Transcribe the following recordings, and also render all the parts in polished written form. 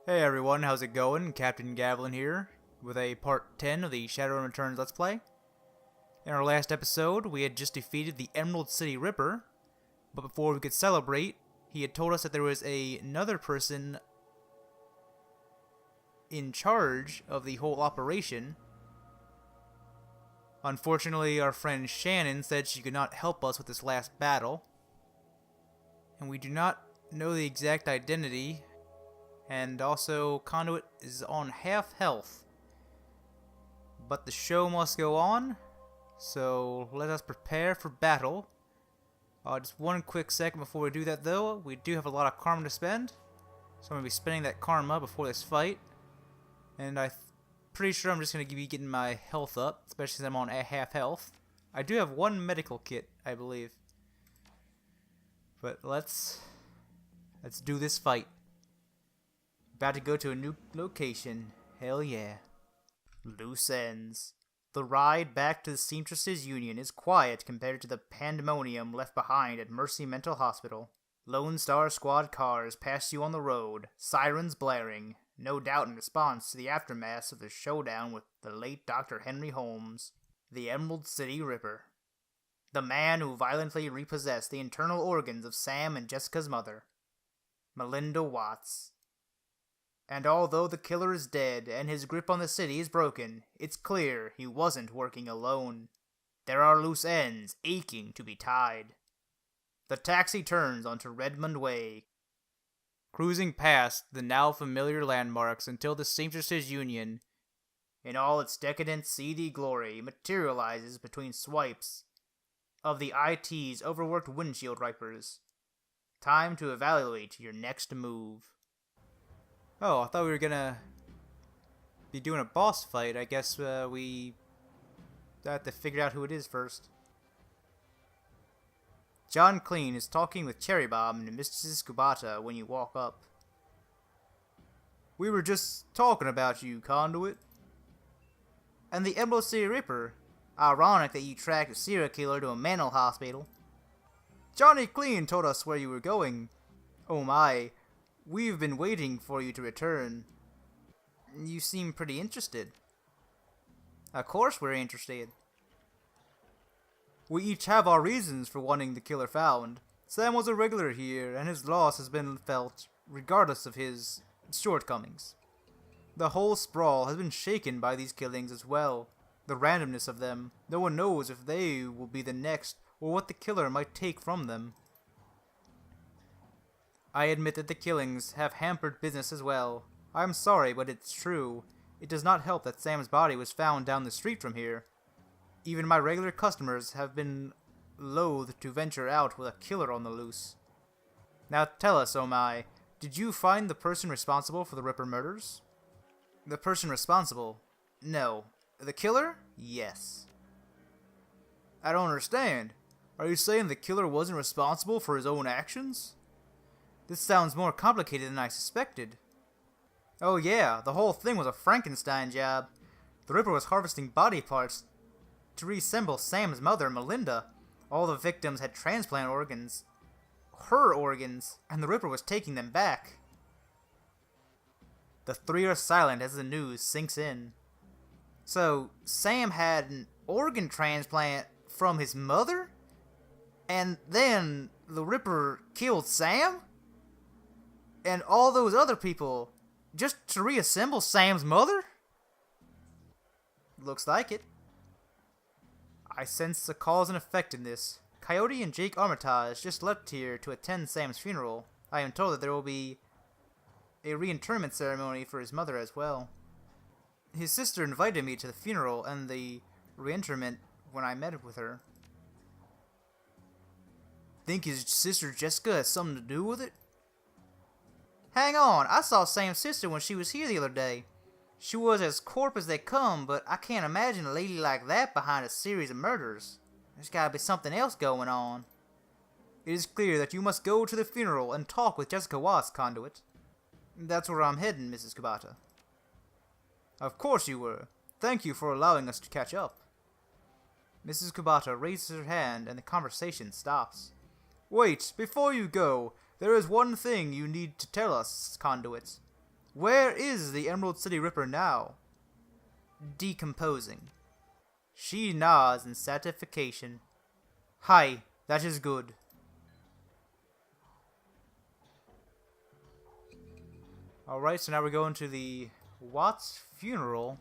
Hey everyone, how's it going? CaptainGavlan here, with a part 10 of the Shadowrun Returns Let's Play. In our last episode, we had just defeated the Emerald City Ripper, but before we could celebrate, he had told us that there was another person in charge of the whole operation. Unfortunately, our friend Shannon said she could not help us with this last battle, and we do not know the exact identity. And also, Conduit is on half health. But the show must go on, so let us prepare for battle. Just one quick second before we do that though, we do have a lot of karma to spend. So I'm going to be spending that karma before this fight. And I'm pretty sure I'm just going to be getting my health up, especially since I'm on half health. I do have one medical kit, I believe. But let's do this fight. About to go to a new location. Hell yeah. Loose ends. The ride back to the Seamstresses Union is quiet compared to the pandemonium left behind at Mercy Mental Hospital. Lone Star Squad cars pass you on the road, sirens blaring, no doubt in response to the aftermath of the showdown with the late Dr. Henry Holmes, the Emerald City Ripper. The man who violently repossessed the internal organs of Sam and Jessica's mother, Melinda Watts. And although the killer is dead and his grip on the city is broken, it's clear he wasn't working alone. There are loose ends aching to be tied. The taxi turns onto Redmond Way, cruising past the now familiar landmarks until the Seamstresses Union, in all its decadent seedy glory, materializes between swipes of the IT's overworked windshield wipers. Time to evaluate your next move. Oh, I thought we were gonna be doing a boss fight. I guess we have to figure out who it is first. John Clean is talking with Cherry Bomb and Mrs. Kubata when you walk up. We were just talking about you, Conduit. And the Emerald City Ripper. Ironic that you tracked a serial killer to a mental hospital. Johnny Clean told us where you were going. Oh my. We've been waiting for you to return. You seem pretty interested. Of course we're interested. We each have our reasons for wanting the killer found. Sam was a regular here, and his loss has been felt regardless of his shortcomings. The whole sprawl has been shaken by these killings as well. The randomness of them. No one knows if they will be the next, or what the killer might take from them. I admit that the killings have hampered business as well. I'm sorry, but it's true. It does not help that Sam's body was found down the street from here. Even my regular customers have been loath to venture out with a killer on the loose. Now tell us, oh my, did you find the person responsible for the Ripper murders? The person responsible? No. The killer? Yes. I don't understand. Are you saying the killer wasn't responsible for his own actions? This sounds more complicated than I suspected. Oh yeah, the whole thing was a Frankenstein job. The Ripper was harvesting body parts to reassemble Sam's mother, Melinda. All the victims had transplant organs. Her organs, and the Ripper was taking them back. The three are silent as the news sinks in. So, Sam had an organ transplant from his mother? And then the Ripper killed Sam? And all those other people, just to reassemble Sam's mother? Looks like it. I sense a cause and effect in this. Coyote and Jake Armitage just left here to attend Sam's funeral. I am told that there will be a reinterment ceremony for his mother as well. His sister invited me to the funeral and the reinterment when I met with her. Think his sister Jessica has something to do with it? Hang on, I saw Sam's sister when she was here the other day. She was as corp as they come, but I can't imagine a lady like that behind a series of murders. There's gotta be something else going on. It is clear that you must go to the funeral and talk with Jessica Watts, Conduit. That's where I'm heading, Mrs. Kubata. Of course you were. Thank you for allowing us to catch up. Mrs. Kubata raises her hand and the conversation stops. Wait, before you go, there is one thing you need to tell us, Conduit. Where is the Emerald City Ripper now? Decomposing. She nods in satisfaction. Hi, that is good. Alright, so now we're going to the Watts funeral.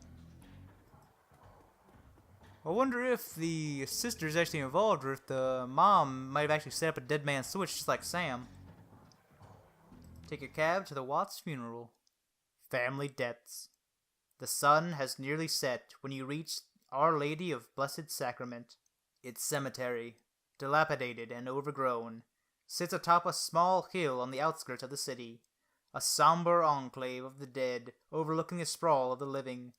I wonder if the sister's actually involved, or if the mom might have actually set up a dead man switch just like Sam. Take a cab to the Watts funeral. Family debts. The sun has nearly set when you reach Our Lady of Blessed Sacrament. Its cemetery, dilapidated and overgrown, sits atop a small hill on the outskirts of the city, a somber enclave of the dead overlooking the sprawl of the living.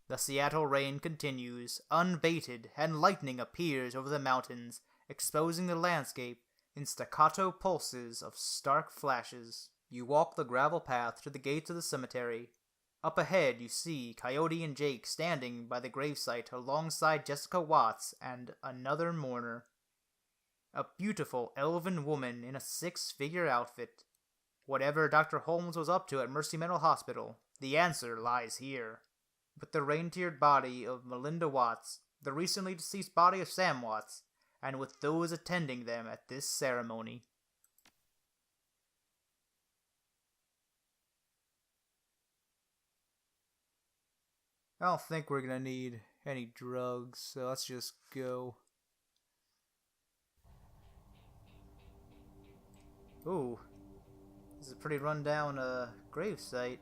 The Seattle rain continues, unabated, and lightning appears over the mountains, exposing the landscape in staccato pulses of stark flashes. You walk the gravel path to the gates of the cemetery. Up ahead you see Coyote and Jake standing by the gravesite alongside Jessica Watts and another mourner. A beautiful elven woman in a six-figure outfit. Whatever Dr. Holmes was up to at Mercy Mental Hospital, the answer lies here. With the rain-tiered body of Melinda Watts, the recently deceased body of Sam Watts, and with those attending them at this ceremony. I don't think we're gonna need any drugs, so let's just go. Ooh, this is a pretty rundown gravesite.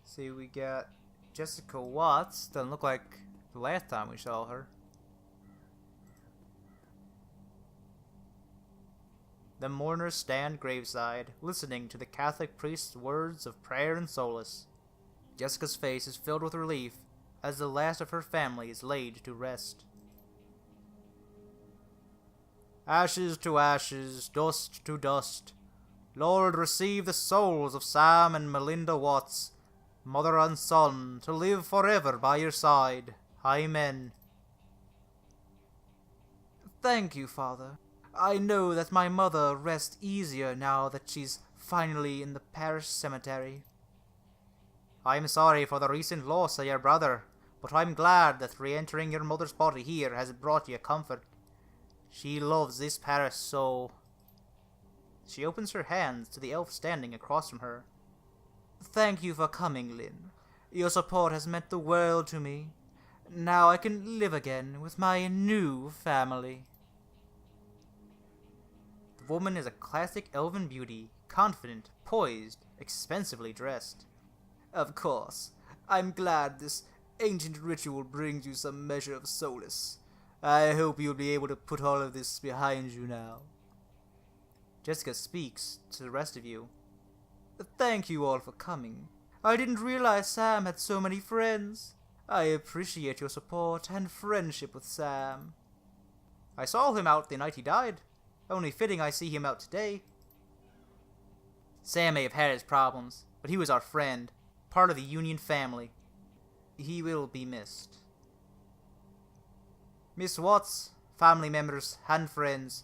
See, we got Jessica Watts. Doesn't look like the last time we saw her. The mourners stand graveside, listening to the Catholic priest's words of prayer and solace. Jessica's face is filled with relief as the last of her family is laid to rest. Ashes to ashes, dust to dust. Lord, receive the souls of Sam and Melinda Watts, mother and son, to live forever by your side. Amen. Thank you, Father. I know that my mother rests easier now that she's finally in the parish cemetery. I'm sorry for the recent loss of your brother, but I'm glad that re-entering your mother's body here has brought you comfort. She loves this parish so. She opens her hands to the elf standing across from her. Thank you for coming, Lynn. Your support has meant the world to me. Now I can live again with my new family. The woman is a classic elven beauty, confident, poised, expensively dressed. Of course, I'm glad this ancient ritual brings you some measure of solace. I hope you'll be able to put all of this behind you now. Jessica speaks to the rest of you. Thank you all for coming. I didn't realize Sam had so many friends. I appreciate your support and friendship with Sam. I saw him out the night he died. Only fitting I see him out today. Sam may have had his problems, but he was our friend, part of the Union family. He will be missed. Miss Watts, family members, and friends,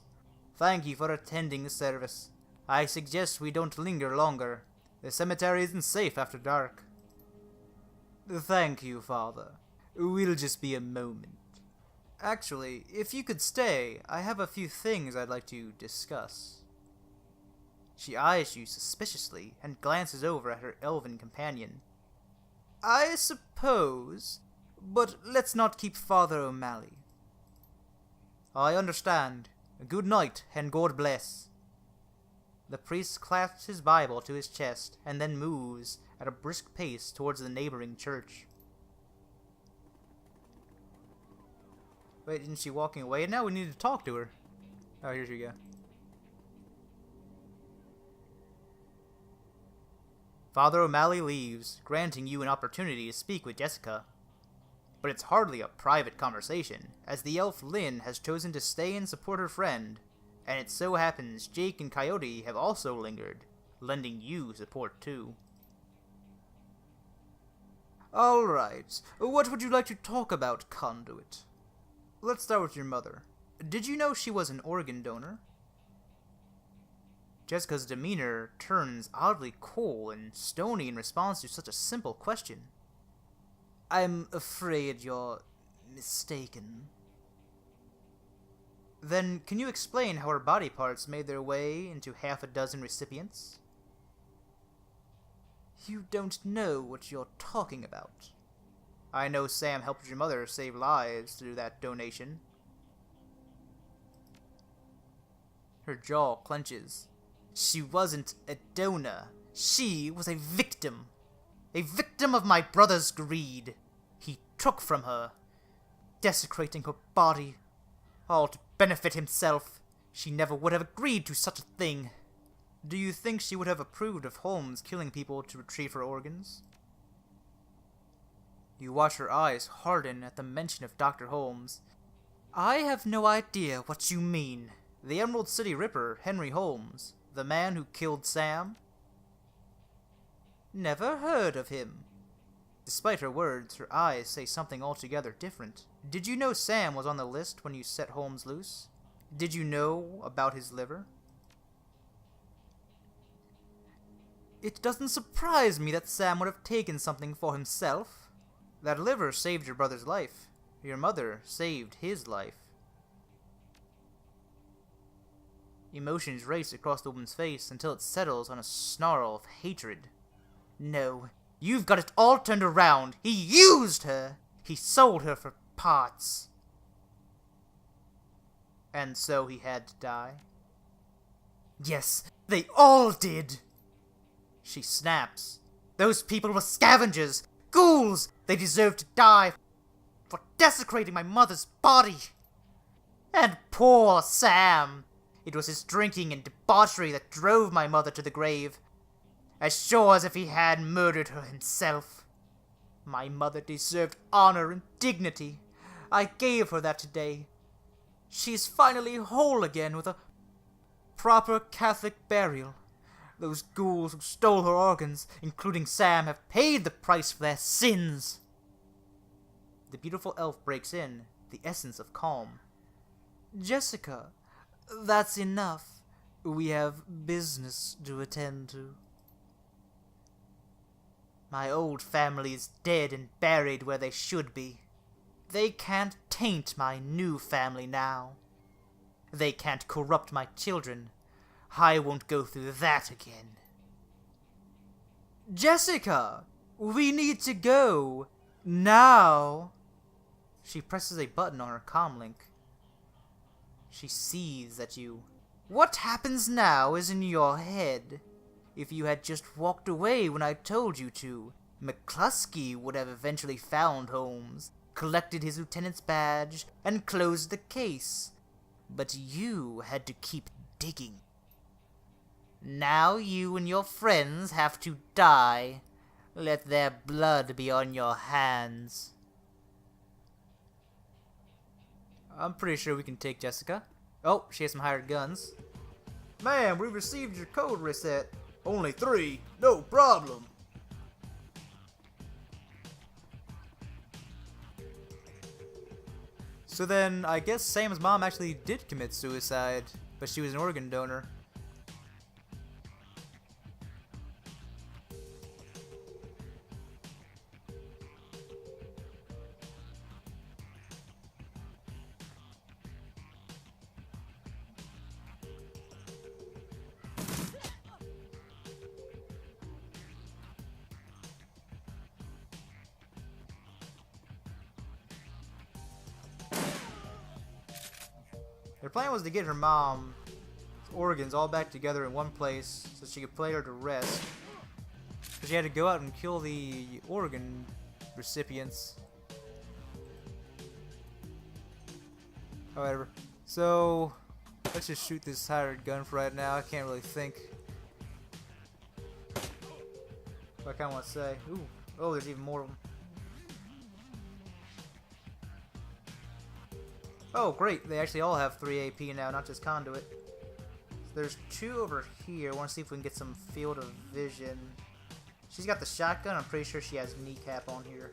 thank you for attending the service. I suggest we don't linger longer. The cemetery isn't safe after dark. Thank you, Father. We'll just be a moment. Actually, if you could stay, I have a few things I'd like to discuss. She eyes you suspiciously and glances over at her elven companion. I suppose, but let's not keep Father O'Malley. I understand. Good night, and God bless. The priest clasps his Bible to his chest and then moves at a brisk pace towards the neighboring church. Wait, isn't she walking away now? We need to talk to her. Oh, here she go. Father O'Malley leaves, granting you an opportunity to speak with Jessica. But it's hardly a private conversation, as the elf Lynn has chosen to stay and support her friend, and it so happens Jake and Coyote have also lingered, lending you support too. Alright, what would you like to talk about, Conduit? Let's start with your mother. Did you know she was an organ donor? Jessica's demeanor turns oddly cold and stony in response to such a simple question. I'm afraid you're mistaken. Then, can you explain how her body parts made their way into half a dozen recipients? You don't know what you're talking about. I know Sam helped your mother save lives through that donation. Her jaw clenches. She wasn't a donor. She was a victim. A victim of my brother's greed. He took from her, desecrating her body, all to benefit himself. She never would have agreed to such a thing. Do you think she would have approved of Holmes killing people to retrieve her organs? You watch her eyes harden at the mention of Dr. Holmes. I have no idea what you mean. The Emerald City Ripper, Henry Holmes, the man who killed Sam? Never heard of him. Despite her words, her eyes say something altogether different. Did you know Sam was on the list when you set Holmes loose? Did you know about his liver? It doesn't surprise me that Sam would have taken something for himself. That liver saved your brother's life. Your mother saved his life. Emotions race across the woman's face until it settles on a snarl of hatred. No, you've got it all turned around. He used her. He sold her for parts. And so he had to die? Yes, they all did. She snaps. Those people were scavengers. Ghouls! They deserve to die for desecrating my mother's body. And poor Sam. It was his drinking and debauchery that drove my mother to the grave. As sure as if he had murdered her himself. My mother deserved honor and dignity. I gave her that today. She is finally whole again with a proper Catholic burial. Those ghouls who stole her organs, including Sam, have paid the price for their sins. The beautiful elf breaks in, the essence of calm. Jessica, that's enough. We have business to attend to. My old family is dead and buried where they should be. They can't taint my new family now. They can't corrupt my children. I won't go through that again. Jessica! We need to go. Now! She presses a button on her comlink. She sees at you. What happens now is in your head. If you had just walked away when I told you to, McCluskey would have eventually found Holmes, collected his lieutenant's badge, and closed the case. But you had to keep digging. Now you and your friends have to die. Let their blood be on your hands. I'm pretty sure we can take Jessica. Oh, she has some hired guns. Ma'am, we received your code reset. Only 3, no problem. So then, I guess Sam's mom actually did commit suicide, but she was an organ donor. Her plan was to get her mom's organs all back together in one place so she could play her to rest. But she had to go out and kill the organ recipients. However, so let's just shoot this hired gun for right now. I can't really think. What I kind of want to say. Ooh, oh, there's even more of them. Oh, great. They actually all have 3 AP now, not just Conduit. There's 2 over here. I want to see if we can get some field of vision. She's got the shotgun. I'm pretty sure she has kneecap on here.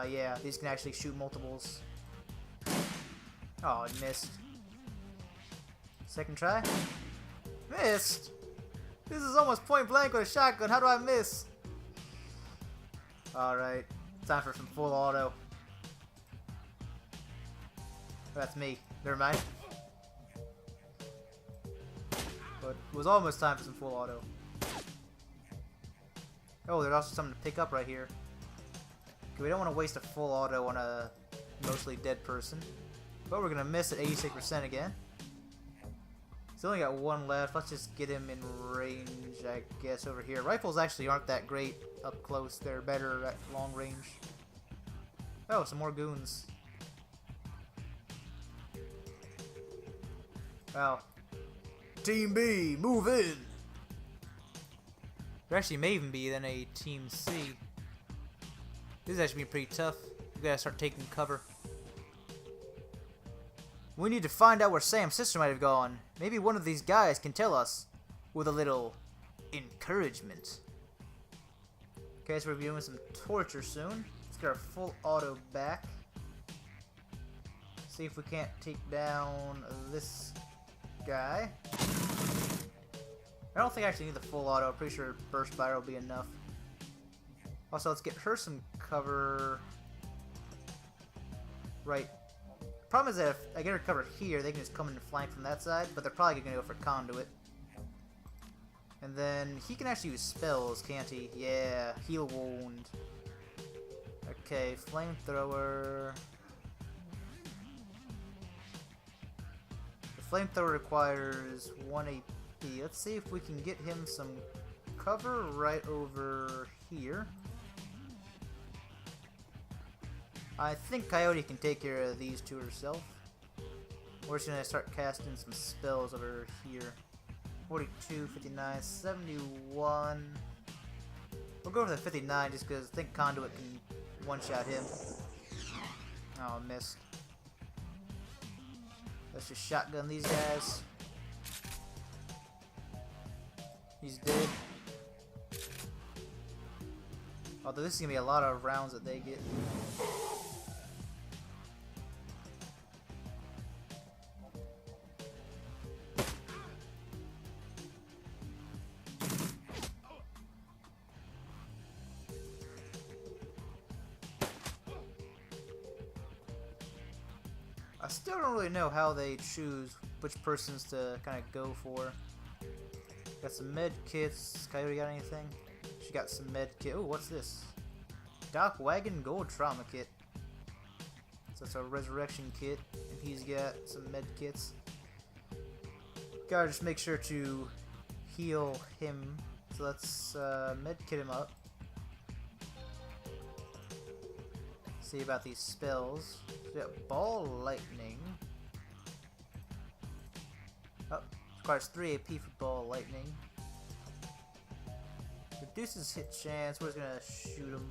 Yeah, these can actually shoot multiples. Oh, it missed. Second try. Missed? This is almost point blank with a shotgun. How do I miss? Alright. Time for some full auto. That's me. Never mind. But it was almost time for some full auto. Oh, there's also something to pick up right here. Okay, we don't want to waste a full auto on a mostly dead person. But we're going to miss at 86% again. He's only got one left. Let's just get him in range, I guess, over here. Rifles actually aren't that great up close. They're better at long range. Oh, some more goons. Wow. Team B, move in! There actually may even be then a Team C. This is actually pretty tough. We gotta start taking cover. We need to find out where Sam's sister might have gone. Maybe one of these guys can tell us. With a little encouragement. Okay, so we're doing some torture soon. Let's get our full auto back. See if we can't take down this guy. I don't think I actually need the full auto. I'm pretty sure burst fire will be enough. Also, let's get her some cover. Right. Problem is that if I get her covered here, they can just come in and flank from that side, but they're probably going to go for Conduit. And then he can actually use spells, can't he? Yeah, heal wound. Okay, flamethrower. The flamethrower requires 1 AP. Let's see if we can get him some cover right over here. I think Coyote can take care of these two herself. We're just going to start casting some spells over here. 42, 59, 71. We'll go for the 59 just because I think Conduit can one-shot him. Oh, I missed. Let's just shotgun these guys. He's dead. Although this is going to be a lot of rounds that they get. I still don't really know how they choose which persons to kind of go for. Got some med kits. Coyote got anything? She got some med kit. Oh, what's this? Doc Wagon Gold Trauma Kit. So it's a resurrection kit. And he's got some med kits. Gotta just make sure to heal him. So let's med kit him up. See about these spells. We got Ball Lightning. Oh, requires 3 AP for Ball Lightning. Reduces hit chance. We're just gonna shoot him.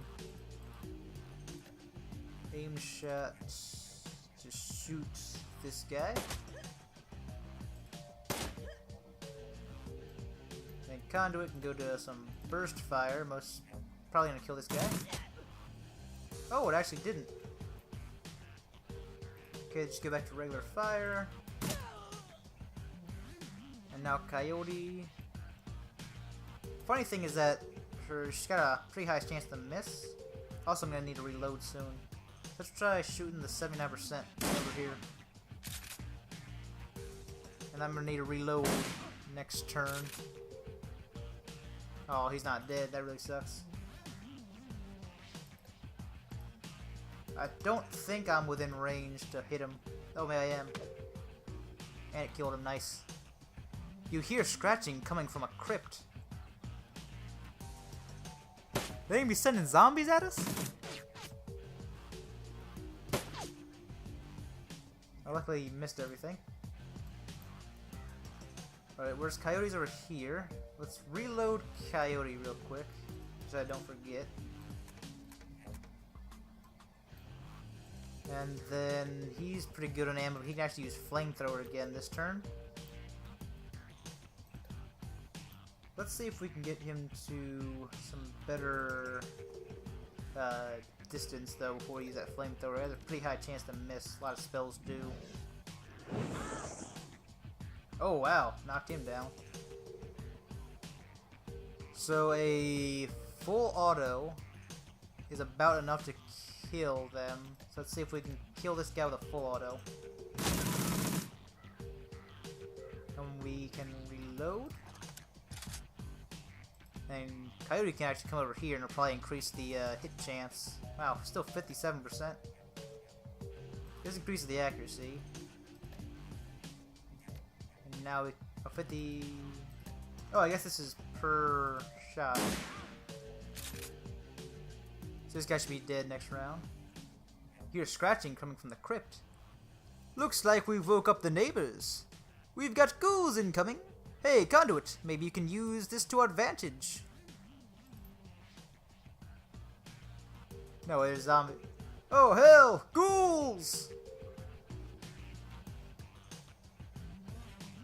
Aim shot to shoot this guy. And Conduit can go to some burst fire. Most probably gonna kill this guy. Oh, it actually didn't. Okay, just go back to regular fire. And now Coyote. Funny thing is that she's got a pretty high chance to miss. Also, I'm going to need to reload soon. Let's try shooting the 79% over here. And I'm going to need to reload next turn. Oh, he's not dead. That really sucks. I don't think I'm within range to hit him. Oh, maybe I am. And it killed him. Nice. You hear scratching coming from a crypt. They gonna be sending zombies at us? Oh, luckily you missed everything. Alright, where's Coyote's over here? Let's reload Coyote real quick, so I don't forget. And then he's pretty good on ammo. He can actually use flamethrower again this turn. Let's see if we can get him to some better distance though before we use that flamethrower. There's a pretty high chance to miss. A lot of spells do. Oh wow, knocked him down. So a full auto is about enough to kill them. So let's see if we can kill this guy with a full auto. And we can reload. And Coyote can actually come over here and it'll probably increase the hit chance. Wow, still 57%. This increases the accuracy. And now we... Oh, 50... Oh, I guess this is per shot. So this guy should be dead next round. Hear scratching coming from the crypt. Looks like we woke up the neighbors. We've got ghouls incoming. Hey, Conduit, maybe you can use this to our advantage. No, it's zombie. Oh, hell! Ghouls!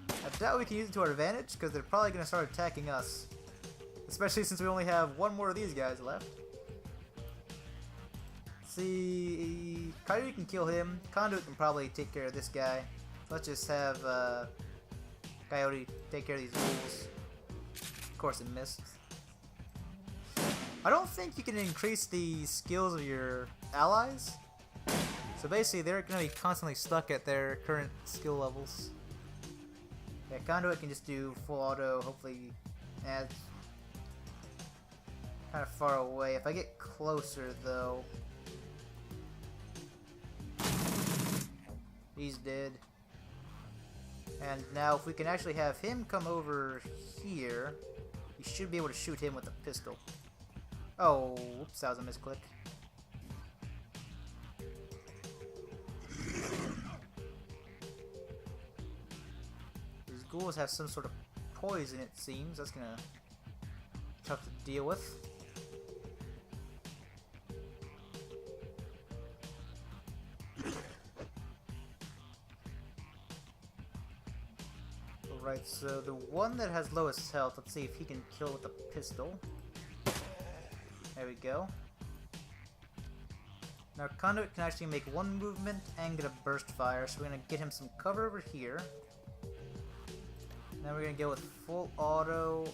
I doubt we can use it to our advantage, because they're probably going to start attacking us. Especially since we only have one more of these guys left. See, Coyote can kill him. Conduit can probably take care of this guy. Let's just have Coyote take care of these ghouls. Of course it missed. I don't think you can increase the skills of your allies. So basically they're going to be constantly stuck at their current skill levels. Yeah, Conduit can just do full auto, hopefully adds kind of far away. If I get closer though... He's dead. And now if we can actually have him come over here, you should be able to shoot him with a pistol. Oh, whoops, that was a misclick. These ghouls have some sort of poison, it seems. That's gonna be tough to deal with. Alright, so the one that has lowest health, let's see if he can kill with a pistol. There we go. Now Conduit can actually make one movement and get a burst fire, so we're going to get him some cover over here. Then we're going to go with full auto.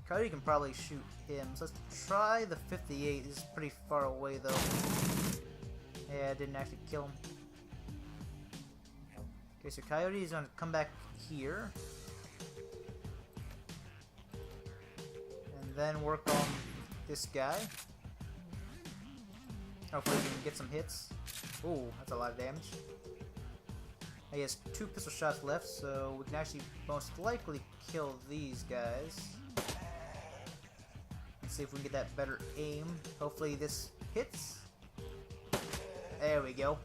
Coyote can probably shoot him, so let's try the 58. This is pretty far away though. Yeah, it didn't actually kill him. Okay, so Coyote is going to come back here. And then work on this guy. Hopefully we can get some hits. Ooh, that's a lot of damage. He has 2 pistol shots left, so we can actually most likely kill these guys. Let's see if we can get that better aim. Hopefully this hits. There we go.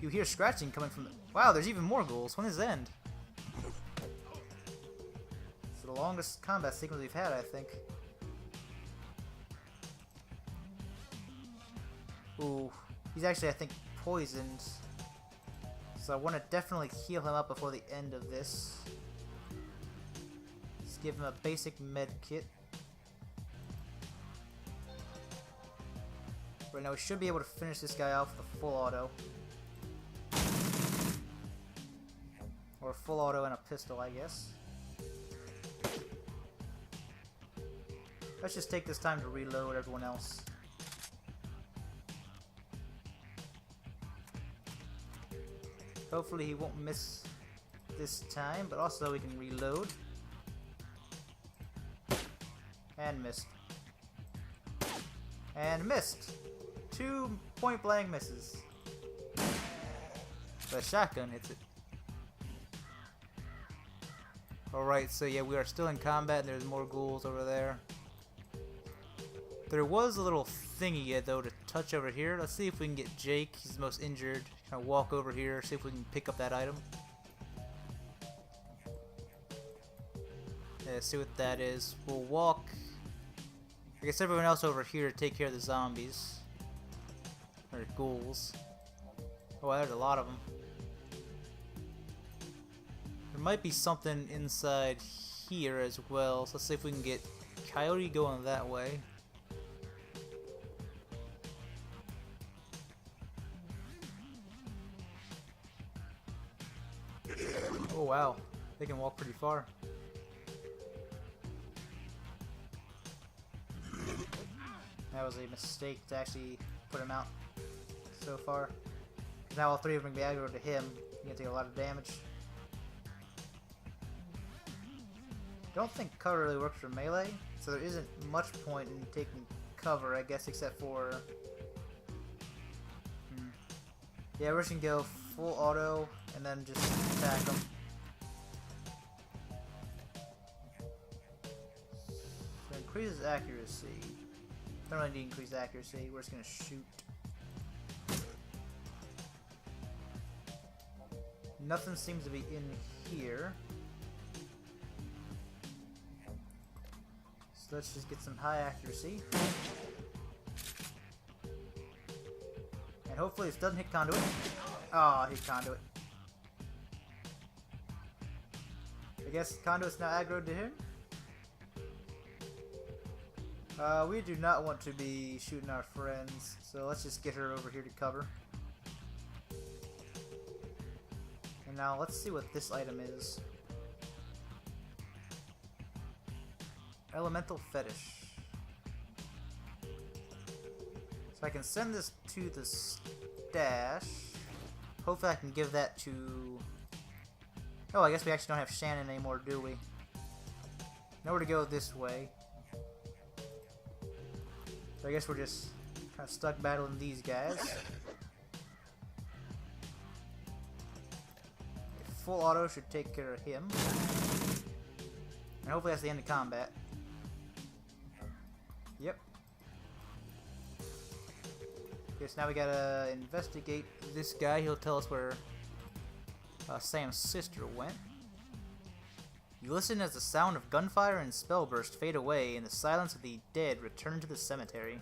You hear scratching coming from the... Wow, there's even more ghouls. When does it end? It's the longest combat sequence we've had, I think. Ooh, he's actually, I think, poisoned. So I want to definitely heal him up before the end of this. Just give him a basic med kit. Right now we should be able to finish this guy off with a full auto. Or a full auto and a pistol, I guess. Let's just take this time to reload everyone else. Hopefully he won't miss this time, but also we can reload. And missed. And missed! 2 point-blank misses. The shotgun hits it. Alright, so yeah, we are still in combat and there's more ghouls over there. There was a little thingy though to touch over here. Let's see if we can get Jake, he's the most injured. Kind of walk over here, see if we can pick up that item. Yeah, see what that is. We'll walk. I guess everyone else over here to take care of the zombies. Or ghouls. Oh, there's a lot of them. There might be something inside here as well, so let's see if we can get Coyote going that way. Oh wow, they can walk pretty far. That was a mistake to actually put him out so far. Now all three of them can be aggroed to him. He's gonna take a lot of damage. Don't think cover really works for melee, so there isn't much point in taking cover, I guess, except for... Yeah, we're just gonna go full auto and then just attack them. So increases accuracy. Don't really need increased accuracy, we're just gonna shoot. Nothing seems to be in here. So let's just get some high accuracy. And hopefully this doesn't hit Conduit. Oh, it hit Conduit. I guess Conduit's now aggroed to him. We do not want to be shooting our friends, so let's just get her over here to cover. And now let's see what this item is. Elemental Fetish. So I can send this to the stash. Hopefully I can give that to... Oh, I guess we actually don't have Shannon anymore, do we? Nowhere to go this way. So I guess we're just kind of stuck battling these guys. Full auto should take care of him. And hopefully that's the end of combat. Yep. Okay, so now we gotta investigate this guy. He'll tell us where Sam's sister went. You listen as the sound of gunfire and spellburst fade away, and the silence of the dead return to the cemetery.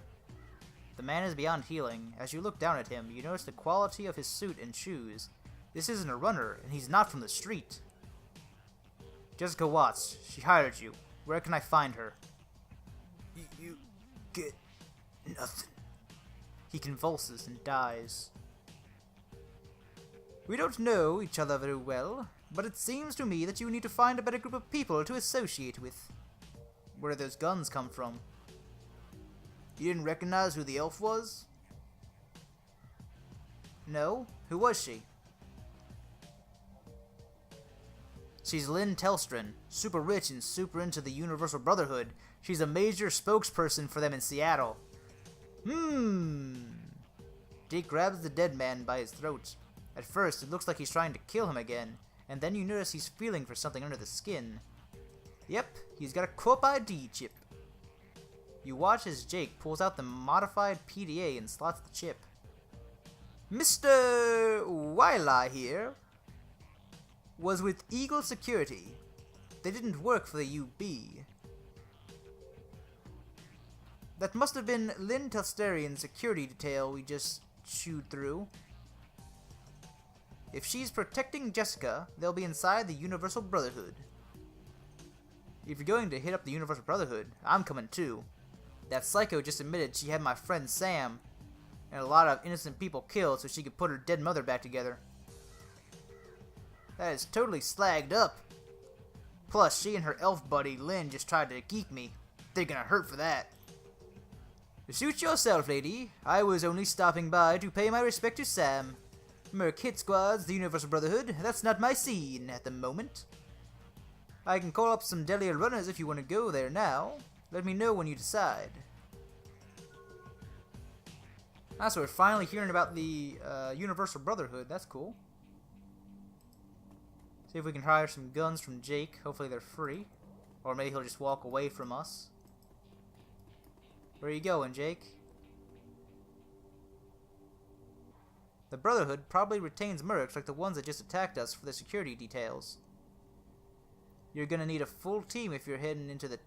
The man is beyond healing. As you look down at him, you notice the quality of his suit and shoes. This isn't a runner, and he's not from the street. Jessica Watts, she hired you. Where can I find her? You get nothing. He convulses and dies. We don't know each other very well, but it seems to me that you need to find a better group of people to associate with. Where did those guns come from? You didn't recognize who the elf was? No? Who was she? She's Lynn Telstrin, super rich and super into the Universal Brotherhood. She's a major spokesperson for them in Seattle. Jake grabs the dead man by his throat. At first, it looks like he's trying to kill him again, and then you notice he's feeling for something under the skin. Yep, he's got a Corp ID chip. You watch as Jake pulls out the modified PDA and slots the chip. Mr. Wylie here was with Eagle Security. They didn't work for the UB. That must have been Lynn Telstarian's security detail we just chewed through. If she's protecting Jessica, they'll be inside the Universal Brotherhood. If you're going to hit up the Universal Brotherhood, I'm coming too. That psycho just admitted she had my friend Sam and a lot of innocent people killed so she could put her dead mother back together. That is totally slagged up. Plus, she and her elf buddy Lynn just tried to geek me. They're gonna hurt for that. Suit yourself, lady. I was only stopping by to pay my respect to Sam. Merc Hit Squad's the Universal Brotherhood. That's not my scene at the moment. I can call up some Delia runners if you want to go there now. Let me know when you decide. Ah, so we're finally hearing about the Universal Brotherhood. That's cool. See if we can hire some guns from Jake. Hopefully they're free. Or maybe he'll just walk away from us. Where are you going, Jake? The Brotherhood probably retains mercs like the ones that just attacked us for the security details. You're gonna need a full team if you're heading into the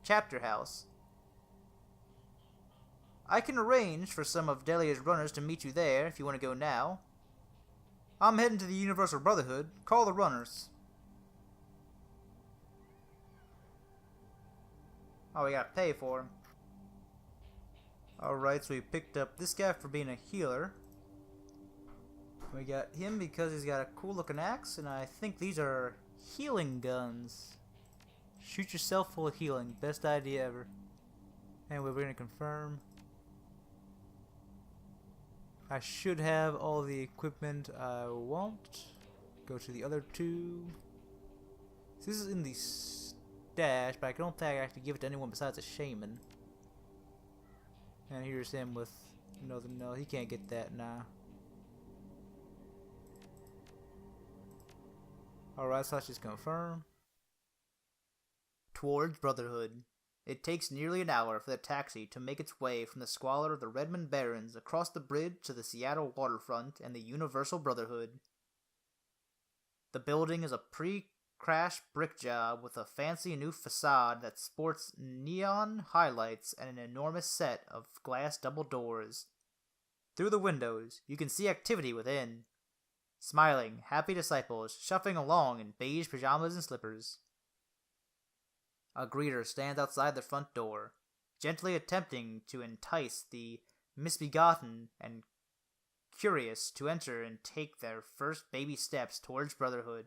chapter house. I can arrange for some of Delia's runners to meet you there if you want to go now. I'm heading to the Universal Brotherhood. Call the runners. Oh, we gotta pay for him. Alright, so we picked up this guy for being a healer. We got him because he's got a cool looking axe, and I think these are healing guns. Shoot yourself full of healing. Best idea ever. Anyway, we're gonna confirm. I should have all the equipment I want. Go to the other two. This is in the stash, but I don't think I have to give it to anyone besides a shaman. And here's him with no, he can't get that now. Alright, so let's just confirm. Towards Brotherhood. It takes nearly an hour for the taxi to make its way from the squalor of the Redmond Barrens across the bridge to the Seattle waterfront and the Universal Brotherhood. The building is a pre-crash brick job with a fancy new facade that sports neon highlights and an enormous set of glass double doors. Through the windows, you can see activity within. Smiling, happy disciples shuffling along in beige pajamas and slippers. A greeter stands outside the front door, gently attempting to entice the misbegotten and curious to enter and take their first baby steps towards Brotherhood.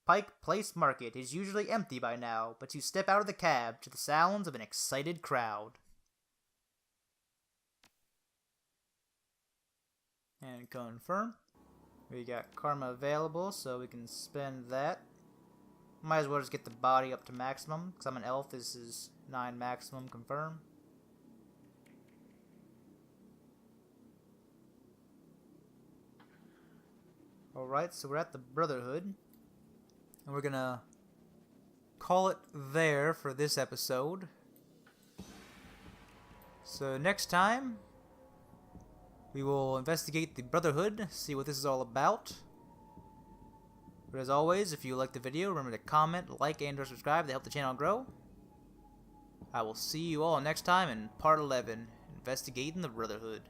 Pike Place Market is usually empty by now, but you step out of the cab to the sounds of an excited crowd. And confirm. We got karma available, so we can spend that. Might as well just get the body up to maximum, because I'm an elf. This is 9 maximum, confirm. Alright, so we're at the Brotherhood. And we're gonna call it there for this episode. So next time, we will investigate the Brotherhood, see what this is all about. But as always, if you liked the video, remember to comment, like, and or subscribe to help the channel grow. I will see you all next time in part 11, Investigating the Brotherhood.